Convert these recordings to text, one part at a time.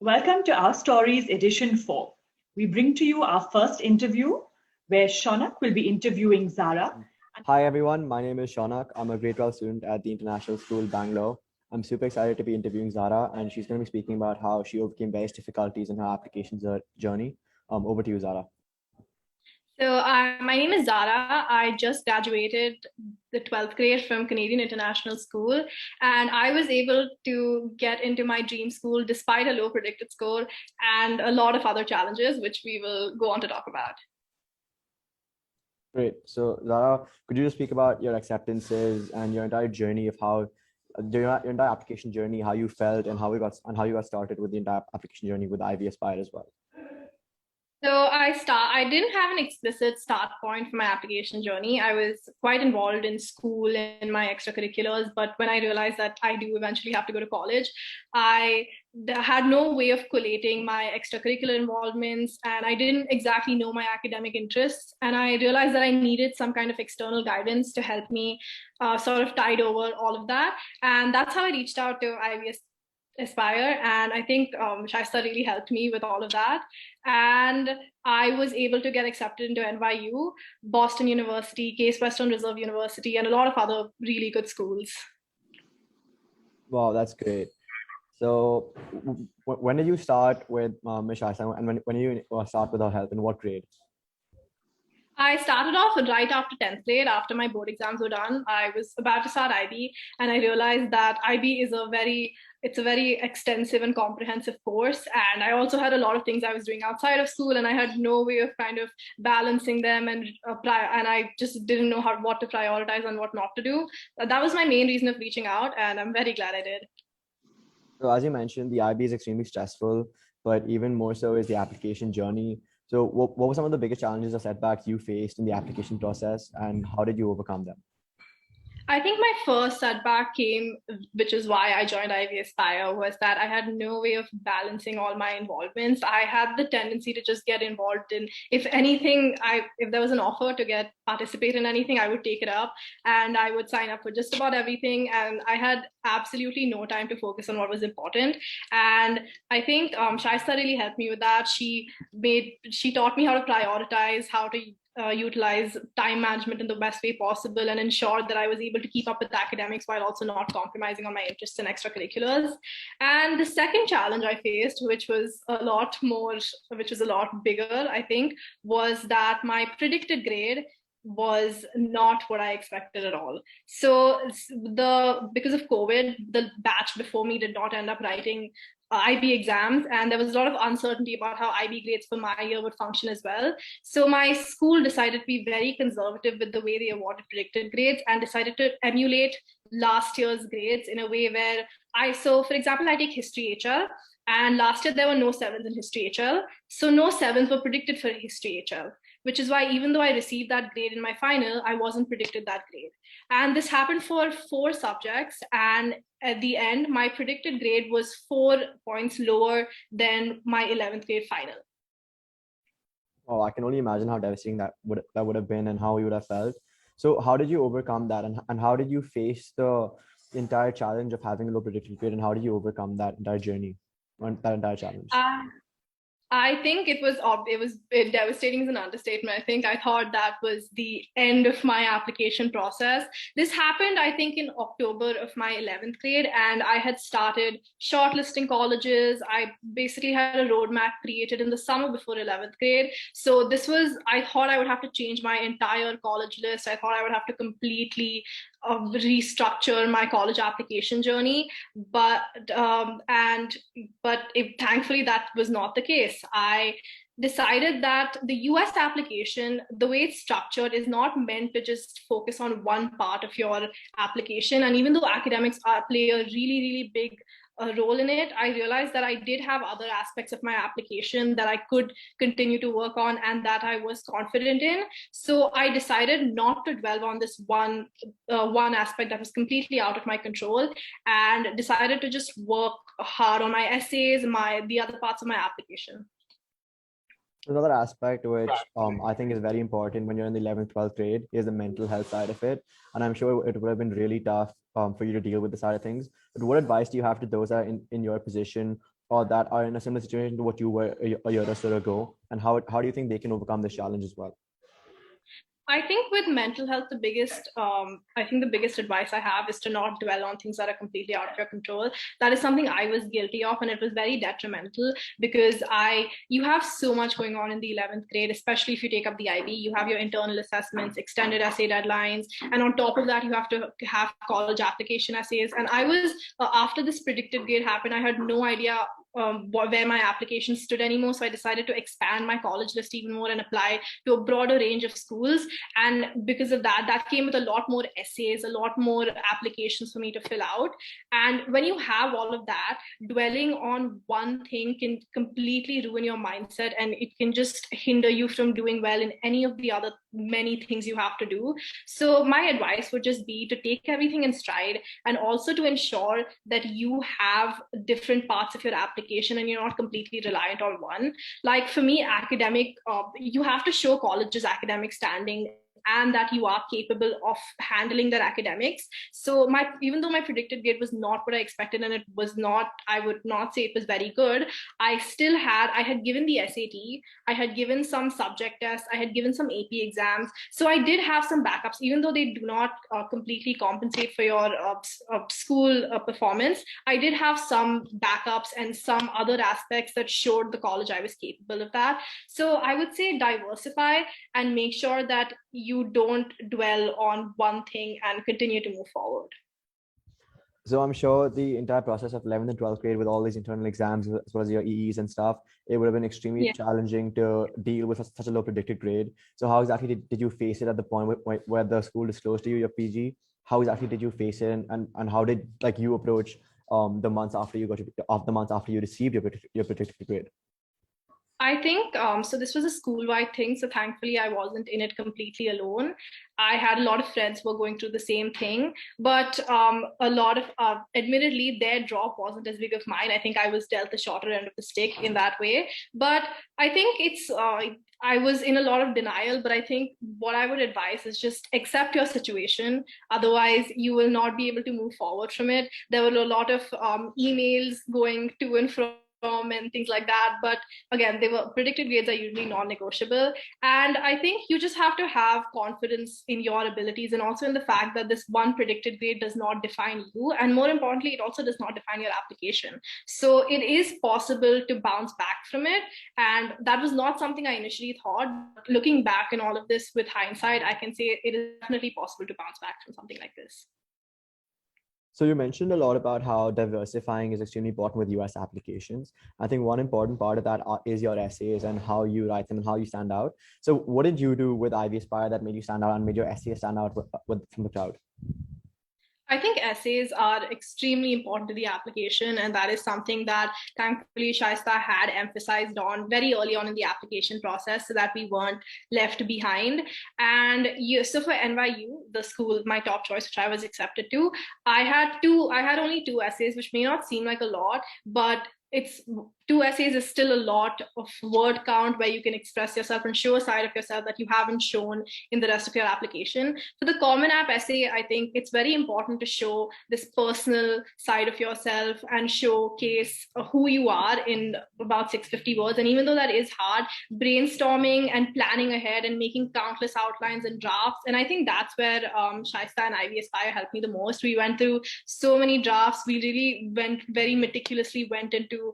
Welcome to Our Stories Edition 4. We bring to you our first interview where Shonak will be interviewing Zara. Hi everyone, my name is Shonak. I'm a grade 12 student at the International School, Bangalore. I'm super excited to be interviewing Zara, and she's going to be speaking about how she overcame various difficulties in her application journey. Over to you, Zara. My name is Zara. I just graduated the 12th grade from Canadian International School, and I was able to get into my dream school despite a low predicted score and a lot of other challenges, which we will go on to talk about. Great. So, Zara, could you just speak about your acceptances and your entire journey of how your entire application journey, how you felt, and how you got started with the entire application journey with Ivy Aspire as well? I didn't have an explicit start point for my application journey. I was quite involved in school and my extracurriculars, but when I realized that I do eventually have to go to college, I had no way of collating my extracurricular involvements, and I didn't exactly know my academic interests. And I realized that I needed some kind of external guidance to help me sort of tide over all of that. And that's how I reached out to IVS Aspire, and I think Shaista really helped me with all of that. And I was able to get accepted into NYU, Boston University, Case Western Reserve University, and a lot of other really good schools. Wow, that's great. So, when did you start with Misha, and when you start with her help, in what grade? I started off right after 10th grade. After my board exams were done, I was about to start IB, and I realized that IB is it's a very extensive and comprehensive course. And I also had a lot of things I was doing outside of school, and I had no way of kind of balancing them, and I just didn't know what to prioritize and what not to do. That was my main reason of reaching out, and I'm very glad I did. So as you mentioned, the IB is extremely stressful, but even more so is the application journey. So what were some of the biggest challenges or setbacks you faced in the application process, and how did you overcome them? I think my first setback came, which is why I joined Ivy Aspire, was that I had no way of balancing all my involvements. I had the tendency to just get involved in, if anything, if there was an offer to participate in anything, I would take it up, and I would sign up for just about everything. And I had absolutely no time to focus on what was important. And I think Shaista really helped me with that. She taught me how to prioritize, how to utilize time management in the best way possible, and ensure that I was able to keep up with academics while also not compromising on my interests in extracurriculars. And the second challenge I faced, which was a lot bigger, I think, was that my predicted grade was not what I expected at all. So because of COVID, the batch before me did not end up writing IB exams, and there was a lot of uncertainty about how IB grades for my year would function as well. So my school decided to be very conservative with the way they awarded predicted grades, and decided to emulate last year's grades in a way where for example, I take history HL, and last year there were no sevens in history HL, so no sevens were predicted for history HL, which is why even though I received that grade in my final, I wasn't predicted that grade. And this happened for 4 subjects, and at the end, my predicted grade was 4 points lower than my 11th grade final. Oh, I can only imagine how devastating that would have been and how you would have felt. So how did you overcome that, and how did you face the entire challenge of having a low predicted grade, and how did you overcome that entire journey, that entire challenge? I think it was devastating is an understatement. I think I thought that was the end of my application process. This happened, I think, in October of my 11th grade, and I had started shortlisting colleges. I basically had a roadmap created in the summer before 11th grade. So I thought I would have to change my entire college list. I thought I would have to completely restructure my college application journey, thankfully that was not the case. I decided that the US application, the way it's structured, is not meant to just focus on one part of your application. And even though academics play a really, really big role in it, I realized that I did have other aspects of my application that I could continue to work on and that I was confident in. So I decided not to dwell on this one aspect that was completely out of my control, and decided to just work hard on my essays, the other parts of my application. Another aspect which I think is very important when you're in the 11th, 12th grade is the mental health side of it. And I'm sure it would have been really tough for you to deal with the side of things. But what advice do you have to those that are in your position or that are in a similar situation to what you were a year or so ago, and how do you think they can overcome this challenge as well? I think with mental health, I think the biggest advice I have is to not dwell on things that are completely out of your control. That is something I was guilty of, and it was very detrimental because you have so much going on in the 11th grade, especially if you take up the IB. You have your internal assessments, extended essay deadlines, and on top of that, you have to have college application essays. And I was after this predicted grade happened, I had no idea where my application stood anymore. So I decided to expand my college list even more and apply to a broader range of schools. And because of that, that came with a lot more essays, a lot more applications for me to fill out. And when you have all of that, dwelling on one thing can completely ruin your mindset, and it can just hinder you from doing well in any of the other many things you have to do. So my advice would just be to take everything in stride, and also to ensure that you have different parts of your application and you're not completely reliant on one. Like for me, you have to show college's academic standing and that you are capable of handling their academics. So even though my predicted grade was not what I expected, and it was not, I would not say it was very good, I had given the SAT, I had given some subject tests, I had given some AP exams. So I did have some backups, even though they do not completely compensate for your school performance. I did have some backups and some other aspects that showed the college I was capable of that. So I would say diversify and make sure that you don't dwell on one thing and continue to move forward. So I'm sure the entire process of 11th and 12th grade with all these internal exams as well as your EEs and stuff, it would have been extremely challenging to deal with such a low predicted grade. So how exactly did you face it at the point where the school disclosed to you your PG? How exactly did you face it, and how did like you approach the months after you received your predicted grade? I think so. This was a school-wide thing, so thankfully I wasn't in it completely alone. I had a lot of friends who were going through the same thing, but admittedly, their drop wasn't as big as mine. I think I was dealt the shorter end of the stick in that way. But I think I was in a lot of denial. But I think what I would advise is just accept your situation. Otherwise, you will not be able to move forward from it. There were a lot of emails going to and from and things like that. But again, predicted grades are usually non-negotiable. And I think you just have to have confidence in your abilities, and also in the fact that this one predicted grade does not define you. And more importantly, it also does not define your application. So it is possible to bounce back from it. And that was not something I initially thought. Looking back in all of this with hindsight, I can say it is definitely possible to bounce back from something like this. So you mentioned a lot about how diversifying is extremely important with US applications. I think one important part of that is your essays and how you write them and how you stand out. So what did you do with Ivy Aspire that made you stand out and made your essays stand out from the crowd? I think essays are extremely important to the application, and that is something that thankfully Shaista had emphasized on very early on in the application process so that we weren't left behind. And so for NYU, the school, my top choice, which I was accepted to, I had only two essays, which may not seem like a lot, but it's two essays is still a lot of word count where you can express yourself and show a side of yourself that you haven't shown in the rest of your application. For the Common App essay, I think it's very important to show this personal side of yourself and showcase who you are in about 650 words. And even though that is hard, brainstorming and planning ahead and making countless outlines and drafts. And I think that's where Shaista and Ivy Aspire helped me the most. We went through so many drafts. We really meticulously went into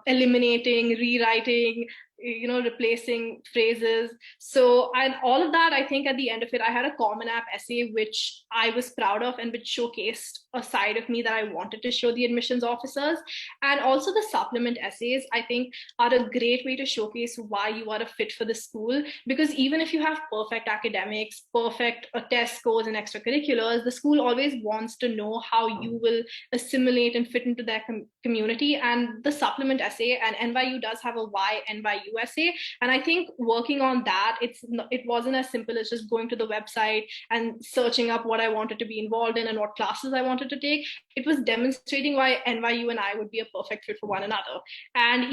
eliminating, rewriting, replacing phrases. So, and all of that, I think at the end of it, I had a Common App essay, which I was proud of and which showcased a side of me that I wanted to show the admissions officers. And also the supplement essays, I think, are a great way to showcase why you are a fit for the school. Because even if you have perfect academics, perfect test scores and extracurriculars, the school always wants to know how you will assimilate and fit into their community. And the supplement essay, and NYU does have a why NYU essay, and I think working on that, it wasn't as simple as just going to the website and searching up what I wanted to be involved in and what classes I wanted to take. It was demonstrating why NYU and I would be a perfect fit for one another, and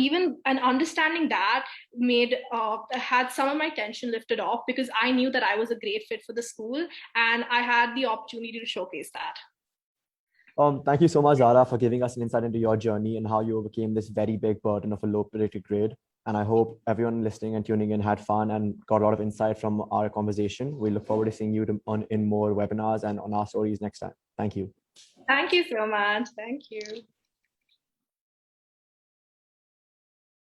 understanding that had some of my tension lifted off, because I knew that I was a great fit for the school and I had the opportunity to showcase that. Thank you so much, Zara, for giving us an insight into your journey and how you overcame this very big burden of a low predicted grade. And I hope everyone listening and tuning in had fun and got a lot of insight from our conversation. We look forward to seeing you in more webinars and on our stories next time. Thank you. Thank you so much. Thank you.